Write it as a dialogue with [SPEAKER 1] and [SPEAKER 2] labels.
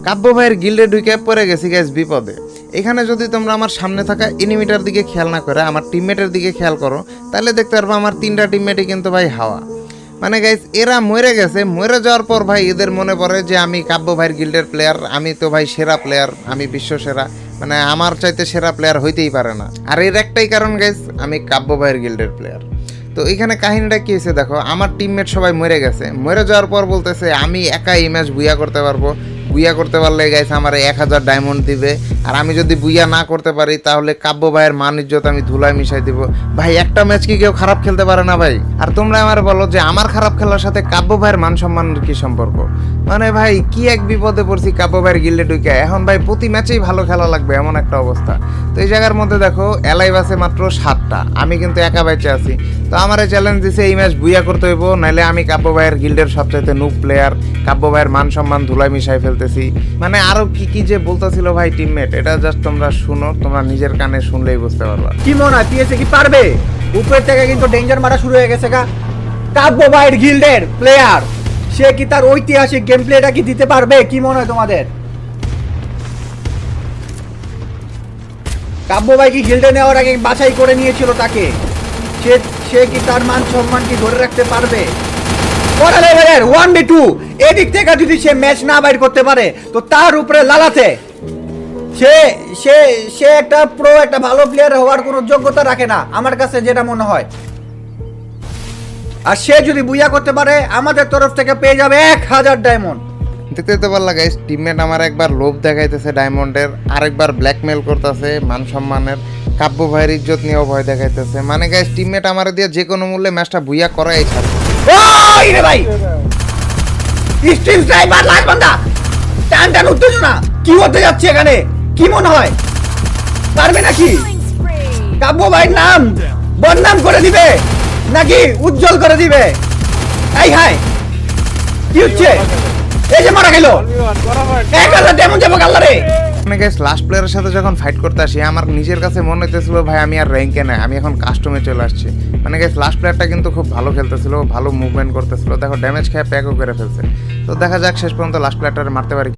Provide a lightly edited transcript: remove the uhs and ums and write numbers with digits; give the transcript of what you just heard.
[SPEAKER 1] কাব্য ভাইয়ের গিল্ডে ঢুকে পড়ে গেছি গাইস বিপদে। এখানে যদি তোমরা আমার সামনে থাকা এনিমিটার দিকে খেয়াল না করে আমার টিমমেটের দিকে খেয়াল করো, তাহলে দেখতে পারবো আমার তিনটা টিমমেটই কিন্তু ভাই হাওয়া। মানে গাইস এরা মরে গেছে, মরে যাওয়ার পর ভাই এদের মনে পড়ে যে আমি কাব্য ভাইয়ের গিল্ডের প্লেয়ার, আমি তো ভাই সেরা প্লেয়ার, আমি বিশ্ব সেরা, মানে আমার চাইতে সেরা প্লেয়ার হইতেই পারে না। আর এর একটাই কারণ গাইস, আমি কাব্য ভাইয়ের গিল্ডের প্লেয়ার। তো এখানে কাহিনীটা কী হয়েছে দেখো, আমার টিমমেট সবাই মরে গেছে, মরে যাওয়ার পর বলতেছে আমি একা এই ম্যাচ বুইয়া করতে পারবো, বুইয়া করতে পারলে গাইছে আমার 1000 ডায়মন্ড দিবে, আর আমি যদি বুইয়া না করতে পারি তাহলে কাব্য ভাইয়ের মান ইজ্জত আমি ধুলায় মিশাই দিব। ভাই একটা ম্যাচ কি কেউ খারাপ খেলতে পারে না ভাই? আর তোমরা আমার বলো যে আমার খারাপ খেলার সাথে কাব্য ভাইয়ের মান সম্মানের কি সম্পর্ক? মানে ভাই কি এক বিপদে পড়ছি কাব্য ভাইয়ের গিল্ডে ঢুকে, এখন ভাই প্রতি ম্যাচেই ভালো খেলা লাগবে এমন একটা অবস্থা। তো এই জায়গার মধ্যে দেখো এলাইভ আছে মাত্র 7টা, আমি কিন্তু একা বেঁচে আছি। তো আমার চ্যালেঞ্জ দিছে এই ম্যাচ বুইয়া করতে হইব, নাহলে আমি কাব্য ভাইয়ের গিল্ডের সবচাইতে নুব প্লেয়ার, কাব্য ভাইয়ের মান সম্মান ধুলাই মিশাই ফেলতেছি। মানে আরো কি কি যে বলতেছিল ভাই টিমমেট, এটা জাস্ট তোমরা শুনো, তোমরা নিজের কানে শুনলেই বুঝতে পারবা।
[SPEAKER 2] কি মনে হয় পিএসএ কি পারবে? উপরের থেকে কিন্তু ডেঞ্জার মারা শুরু হয়ে গেছে গা। কাব্য ভাইয়ের গিল্ডের প্লেয়ার, সে কি তার ঐতিহাসিক গেম প্লেটা কি দিতে পারবে? কি মনে হয় তোমাদের? কাব্য ভাই কি গিল্ডে নেওয়ার আগে বাছাই করে নিয়েছিল তাকে? সে কি তার মান সম্মান কি ধরে রাখতে পারবে? 1v2 এদিক থেকে যদি সে ম্যাচ না বাইর করতে পারে তো তার উপরে লালাতে সে সে সে একটা প্রো, একটা ভালো প্লেয়ার হওয়ার কোনো যোগ্যতা রাখে না আমার কাছে যেটা মনে হয়। আর সে যদি বুইয়া করতে পারে আমাদের তরফ থেকে পেয়ে যাবে 1000 ডায়মন্ড।
[SPEAKER 1] দেখতে তো পারলা গাইস, টিমমেট আমার একবার লোভ দেখাইতেছে ডায়মন্ডের, আরেকবার ব্ল্যাকমেল করতেছে মান সম্মানের, কাব্য ভাইয়ের ইজ্জত নিয়েও ভয় দেখাইতেছে। মানে গাইস টিমমেট আমার দিয়ে যে কোনো মূল্যে ম্যাচটা বুইয়া করাই ছাড়ে।
[SPEAKER 2] ওই রে ভাই, স্ট্রিম স্নাইপার লাল বান্দা, টান টান উত্তেজনা কি হতে যাচ্ছে এখানে? কি মনে হয় পারবে নাকি? কাব্য ভাইয়ের নাম বদনাম করে দিবে নাকি উজ্জ্বল করে দিবে? এই হাই কি হচ্ছে? এই যে মারা গেল 1000 ডেমন যাবো আল্লাহ রে।
[SPEAKER 1] মানে গাইস লাস্ট প্লেয়ারের সাথে যখন ফাইট করতে আসি আমার নিজের কাছে মনে হইতেছিল ভাই আমি আর র্যাঙ্কে নাই, আমি এখন কাস্টমে চলে আসছি। মানে গাইস লাস্ট প্লেয়ারটা কিন্তু খুব ভালো খেলতেছিল, ভালো মুভমেন্ট করতেছিল, দেখো ড্যামেজ খেয়ে প্যাকও করে ফেলছে। তো দেখা যাক শেষ পর্যন্ত লাস্ট প্লেয়ারটারে মারতে পারি।